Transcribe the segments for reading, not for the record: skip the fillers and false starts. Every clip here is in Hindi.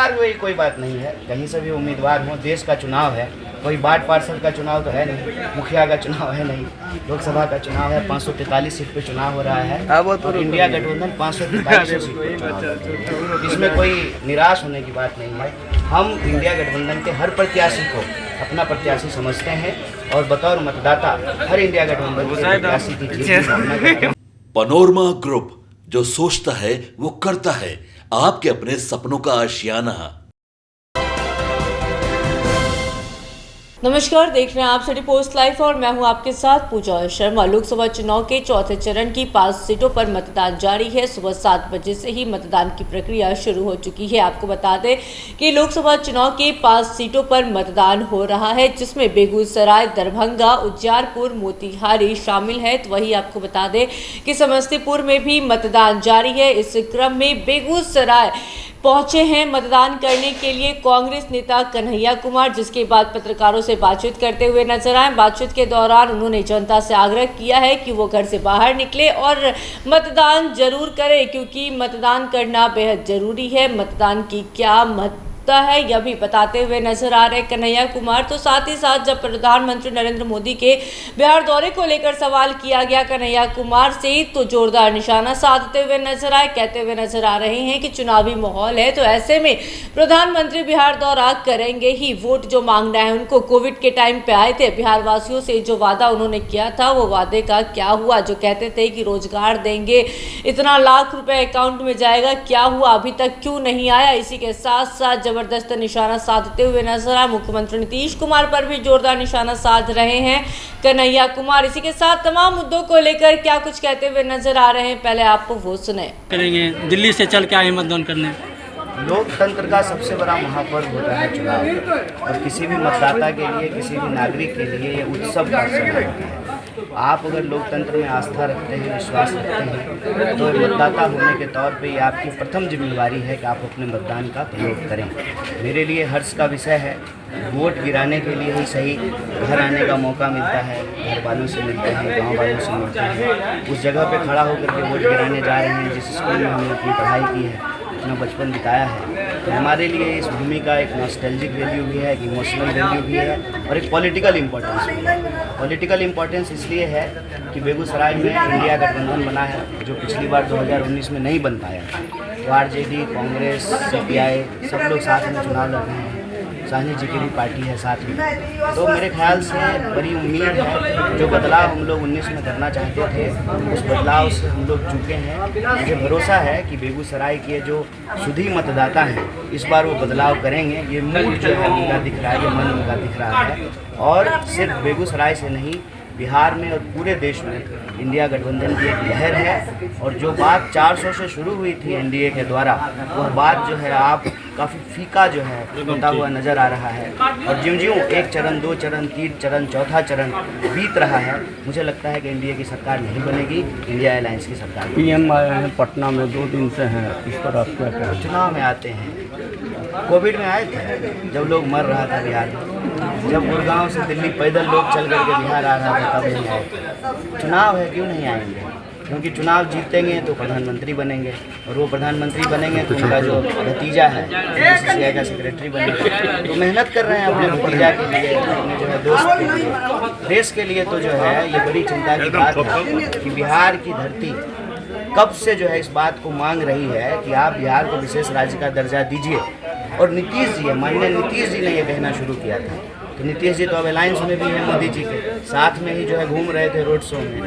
उम्मीदवार हुए कोई बात नहीं है, कहीं से भी उम्मीदवार हो, देश का चुनाव है, कोई वार्ड पार्षद का चुनाव तो है नहीं, मुखिया का चुनाव है नहीं, लोकसभा का चुनाव है, 543 सीट पे चुनाव हो रहा है और इंडिया गठबंधन 543 सीट पे चुनाव हो रहा है। इसमें कोई निराश होने की बात नहीं है। हम इंडिया गठबंधन के हर प्रत्याशी को अपना प्रत्याशी समझते हैं और बतौर मतदाता हर इंडिया गठबंधन के प्रत्याशी की जीत की कामना करते हैं। पनोरमा ग्रुप, जो सोचता है वो करता है। आपके अपने सपनों का आशियाना। नमस्कार, देख रहे हैं आप सिटी पोस्ट लाइव और मैं हूं आपके साथ पूजा शर्मा। लोकसभा चुनाव के चौथे चरण की 5 सीटों पर मतदान जारी है। सुबह 7 बजे से ही मतदान की प्रक्रिया शुरू हो चुकी है। आपको बता दें कि लोकसभा चुनाव के 5 सीटों पर मतदान हो रहा है, जिसमें बेगूसराय, दरभंगा, उज्जैनपुर, मोतिहारी शामिल है। तो वही आपको बता दें कि समस्तीपुर में भी मतदान जारी है। इस क्रम में बेगूसराय पहुंचे हैं मतदान करने के लिए कांग्रेस नेता कन्हैया कुमार, जिसके बाद पत्रकारों से बातचीत करते हुए नजर आए। बातचीत के दौरान उन्होंने जनता से आग्रह किया है कि वो घर से बाहर निकले और मतदान जरूर करें, क्योंकि मतदान करना बेहद जरूरी है। मतदान की क्या महत्व है यह भी बताते हुए नजर आ रहे कन्हैया कुमार। तो साथ ही साथ जब प्रधानमंत्री नरेंद्र मोदी के बिहार दौरे को लेकर सवाल किया गया कन्हैया कुमार से, तो जोरदार निशाना साधते हुए नजर आए, कहते हुए नजर आ रहे हैं कि चुनावी माहौल है, तो ऐसे में प्रधानमंत्री बिहार दौरा करेंगे ही। वोट जो मांगना है उनको, कोविड के टाइम पे आए थे, बिहार वासियों से जो वादा उन्होंने किया था वो वादे का क्या हुआ? जो कहते थे कि रोजगार देंगे, इतना लाख रुपए अकाउंट में जाएगा, क्या हुआ? अभी तक क्यों नहीं आया? इसी के साथ साथ जबरदस्त निशाना साधते हुए नजर आए मुख्यमंत्री नीतीश कुमार पर भी जोरदार निशाना साध रहे हैं कन्हैया कुमार। इसी के साथ तमाम मुद्दों को लेकर क्या कुछ कहते हुए नजर आ रहे हैं, पहले आपको वो सुने। करेंगे, दिल्ली से चल के आए मतदान करने। लोकतंत्र का सबसे बड़ा महापर्व होता है चुनाव, और किसी भी मतदाता के लिए, किसी भी नागरिक के लिए ये उत्सव का समय होता है। आप अगर लोकतंत्र में आस्था रखते हैं, विश्वास रखते हैं, तो मतदाता होने के तौर पे ये आपकी प्रथम जिम्मेवारी है कि आप अपने मतदान का प्रयोग करें। मेरे लिए हर्ष का विषय है, वोट गिराने के लिए ही सही घर आने का मौका मिलता है, घर वालों से मिलते हैं, गांव वालों से मिलते हैं, उस जगह पे खड़ा होकर के वोट गिराने जा रहे हैं जिस स्कूल में हमने अपनी पढ़ाई की है, अपना बचपन बिताया है। तो हमारे लिए इस भूमि का एक नॉस्टैल्जिक वैल्यू भी है, एक इमोशनल वैल्यू भी है और एक पॉलिटिकल इम्पोर्टेंस भी है। पॉलिटिकल इम्पोर्टेंस इसलिए है कि बेगूसराय में इंडिया गठबंधन बना है, जो पिछली बार 2019 में नहीं बन पाया। तो आरजेडी, कांग्रेस, सीपीआई सब लोग साथ में चुनाव लड़ रहे हैं, साहनी जी की भी पार्टी है साथ में। तो मेरे ख्याल से बड़ी उम्मीद है, जो बदलाव हम लोग 19 में करना चाहते थे उस बदलाव से हम लोग चुके हैं। मुझे भरोसा है कि बेगूसराय के जो शुद्धी मतदाता हैं इस बार वो बदलाव करेंगे। ये मूड जो है उनका दिख रहा है, ये मन उनका दिख रहा है। और सिर्फ बेगूसराय से नहीं, बिहार में और पूरे देश में इंडिया गठबंधन की एक लहर है। और जो बात 400 से शुरू हुई थी एनडीए के द्वारा, वह बात जो है आप काफ़ी फीका जो है होता हुआ नज़र आ रहा है। और ज्यों-ज्यों 1 चरण, 2 चरण, 3 चरण, चौथा चरण बीत रहा है, मुझे लगता है कि एनडीए की सरकार नहीं बनेगी, इंडिया अलायंस की सरकार। पीएम आए हैं पटना में, 2 दिन से हैं, इस पर आप क्या कहें? चुनाव में आते हैं, कोविड में आए थे जब लोग मर रहा था बिहार में, जब गुड़गांव से दिल्ली पैदल लोग चल करके बिहार आ रहा था, तब नहीं आए। चुनाव है, क्यों नहीं आएंगे? क्योंकि चुनाव जीतेंगे तो प्रधानमंत्री बनेंगे, और वो प्रधानमंत्री बनेंगे तो उनका जो भतीजा है बीसीसीआई का सेक्रेटरी बनेगा। तो मेहनत कर रहे हैं अपने भतीजा के लिए, अपने जो है दोस्त के लिए, देश के लिए। तो जो है ये बड़ी चिंता की बात है कि बिहार की धरती कब से जो है इस बात को मांग रही है कि आप बिहार को विशेष राज्य का दर्जा दीजिए। और नीतीश जी, माननीय नीतीश जी ने ये कहना शुरू किया था। तो नीतीश जी तो अब अलायंस में भी हैं मोदी जी के साथ में ही जो है घूम रहे थे रोड शो में,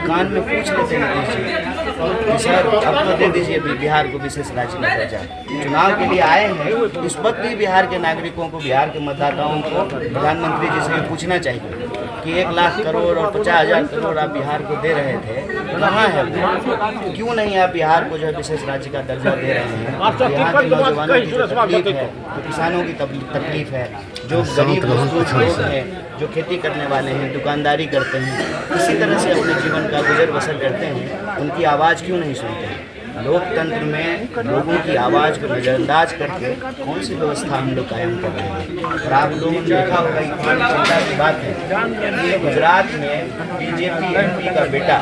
कान में पूछ लेते नीतीश जी सर अब तो दे दीजिए बिहार को विशेष राज्य का दर्जा। चुनाव के लिए आए हैं, इस वक्त भी बिहार के नागरिकों को, बिहार के मतदाताओं को प्रधानमंत्री जी से पूछना चाहिए कि 1 लाख करोड़ और 50,000 करोड़ आप बिहार को दे रहे थे, कहाँ है वो? क्यों नहीं आप बिहार को जो है विशेष राज्य का दर्जा दे रहे हैं? यहाँ के नौजवानों की जो तकलीफ है, जो किसानों की तकलीफ है, जो गरीब मजदूर लोग हैं, जो खेती करने वाले हैं, दुकानदारी करते हैं, इसी तरह से अपने जीवन का गुजर बसर करते हैं, उनकी आवाज़ क्यों नहीं सुनते हैं? लोकतंत्र में लोगों की आवाज़ को नज़रअंदाज करके कौन सी व्यवस्था हम लोग कायम कर रहे हैं। और आप लोगों ने देखा होगा कि बड़ी चिंता की बात है कि गुजरात में बीजेपी एमपी का बेटा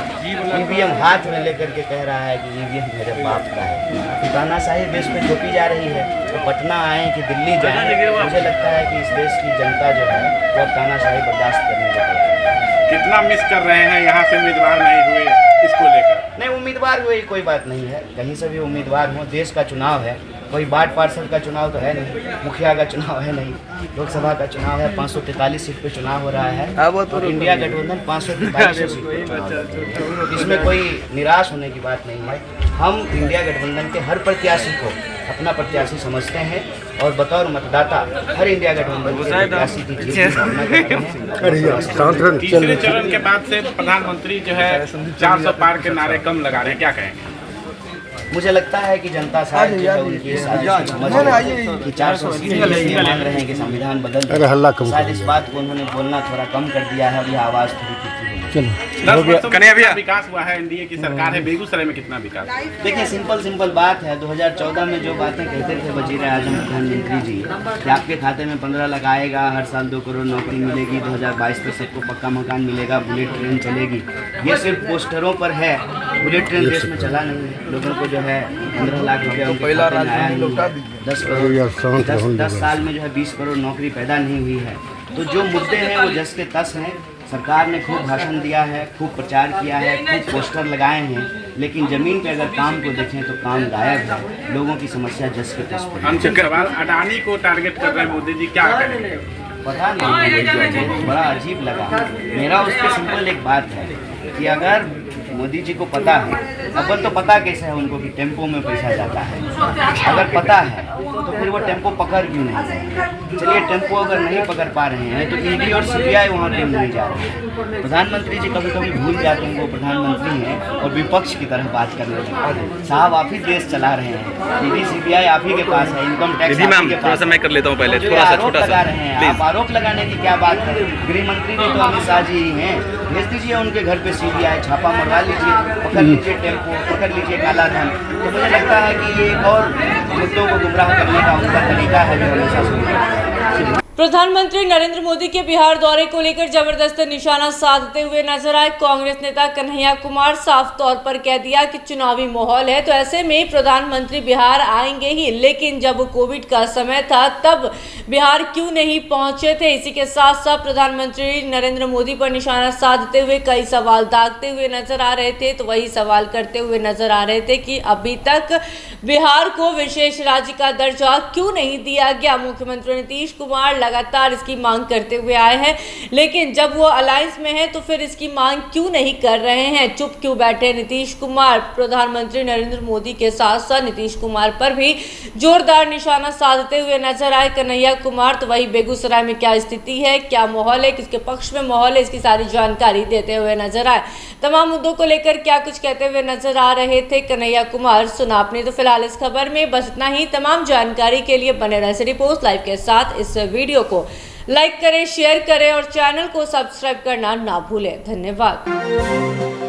ईवीएम हाथ में लेकर के कह रहा है कि ईवीएम मेरे बाप का है। तानाशाही देश में थोपी जा रही है। तो पटना आए कि दिल्ली जाएं, मुझे लगता है कि इस देश की जनता जो है वो अब तानाशाही बर्दाश्त करने को तैयार है। कितना मिस कर रहे हैं यहाँ से उम्मीदवार नहीं हुए इसको लेकर? नहीं, उम्मीदवार हुए कोई बात नहीं है, कहीं से भी उम्मीदवार हो, देश का चुनाव है, कोई वार्ड पार्षद का चुनाव तो है नहीं, मुखिया का चुनाव है नहीं, लोकसभा का चुनाव है, 543 सीट पे चुनाव हो रहा है और इंडिया गठबंधन 543 सीट पे चुनाव लड़ रही है। इसमें कोई निराश होने की बात नहीं है। हम इंडिया गठबंधन के हर प्रत्याशी को अपना प्रत्याशी समझते हैं और बतौर मतदाता हर इंडिया गठबंधन के प्रत्याशी की जीत की कामना करते हैं। तीसरे चरण के बाद से प्रधानमंत्री जो है 400 पार के नारे कम लगा रहे हैं, क्या कहेंगे? मुझे लगता है कि जनता शायद जो है उनकी इस आदेश को समझ रही है कि 400 सीटें इसलिए मांग रहे हैं कि संविधान बदल दे। शायद इस बात को उन्होंने बोलना थोड़ा कम कर दिया है और यह आवाज़ थोड़ी तीखी हो गई। 10 वर्षों में कितना विकास हुआ है? एनडीए की सरकार है, बेगूसराय में कितना विकास? देखिए, सिंपल बात है। 2014 में जो बातें कहते थे वजीर आजम प्रधानमंत्री जी कि आपके खाते में 15 लाख आएगा, हर साल 2 करोड़ नौकरी मिलेगी, 2022 तक सबको पक्का मकान मिलेगा, बुलेट ट्रेन चलेगी, ये सिर्फ पोस्टरों पर है। बुलेट ट्रेन देश में चला नहीं है। लोगों को जो है 15 लाख रुपया उनके खाते में आया नहीं है। 10 साल में जो है 20 करोड़ नौकरी पैदा नहीं हुई है। तो जो मुद्दे हैं वो जस के तस हैं। सरकार ने खूब भाषण दिया है, खूब प्रचार किया है, खूब पोस्टर लगाए हैं, लेकिन ज़मीन पे अगर काम को देखें तो काम गायब है। लोगों की समस्या जस के तस पर है। अंतिम सवाल, अडानी को टारगेट कर रहे हैं मोदी जी, क्या करेंगे? पता नहीं, बड़ा अजीब लगा। मेरा उसके सिंपल एक बात है कि अगर मोदी जी को पता है, अपन तो पता कैसे है उनको कि टेम्पो में पैसा जाता है, अगर पता है तो फिर वो टेम्पो पकड़ क्यों नहीं रहे? चलिए, टेम्पो अगर नहीं पकड़ पा रहे हैं तो ईडी और सीबीआई वहाँ क्यों नहीं जा रहे हैं? प्रधानमंत्री जी कभी कभी भूल जाते हैं वो प्रधानमंत्री हैं और विपक्ष की तरह बात करने लगते हैं। साहब, आप ही देश चला रहे हैं, ईडी सीबीआई आप ही के पास है, इनकम टैक्स आप ही के पास है। मैं कर लेता हूँ पहले, थोड़ा सा आरोप लगा रहे हैं आप। आरोप लगाने की क्या बात है? गृह मंत्री भी तो अमित शाह जी ही हैं। भेज दीजिए उनके घर पे सीबीआई, छापा मरवा लीजिए, पकड़ लीजिए टेम्पो, पकड़ लीजिए काला धन। तो मुझे लगता है कि ये एक और मुद्दों को गुमराह करने का उनका तरीका है जो हमेशा सुनते। प्रधानमंत्री नरेंद्र मोदी के बिहार दौरे को लेकर जबरदस्त निशाना साधते हुए नजर आए कांग्रेस नेता कन्हैया कुमार। साफ तौर पर कह दिया कि चुनावी माहौल है तो ऐसे में प्रधानमंत्री बिहार आएंगे ही, लेकिन जब कोविड का समय था तब बिहार क्यों नहीं पहुंचे थे। इसी के साथ साथ प्रधानमंत्री नरेंद्र मोदी पर निशाना साधते हुए कई सवाल दागते हुए नजर आ रहे थे। तो वही सवाल करते हुए नजर आ रहे थे कि अभी तक बिहार को विशेष राज्य का दर्जा क्यों नहीं दिया गया। मुख्यमंत्री नीतीश कुमार लगातार इसकी मांग करते हुए आए हैं, लेकिन जब वो अलायंस में है तो फिर इसकी मांग क्यों नहीं कर रहे हैं? चुप क्यों बैठे नीतीश कुमार? प्रधानमंत्री नरेंद्र मोदी के साथ साथ नीतीश कुमार पर भी जोरदार निशाना साधते हुए नजर आए कन्हैया कुमार। तो वही बेगूसराय में क्या स्थिति है, क्या माहौल है, किसके पक्ष में माहौल है, इसकी सारी जानकारी देते हुए नजर आए। तमाम मुद्दों को लेकर क्या कुछ कहते हुए नजर आ रहे थे कन्हैया कुमार, सुना आपने। तो फिलहाल इस खबर में बस इतना ही। तमाम जानकारी के लिए बने रहे सिटी पोस्ट लाइव के साथ। इस वीडियो को लाइक करें, शेयर करें और चैनल को सब्सक्राइब करना ना भूलें। धन्यवाद।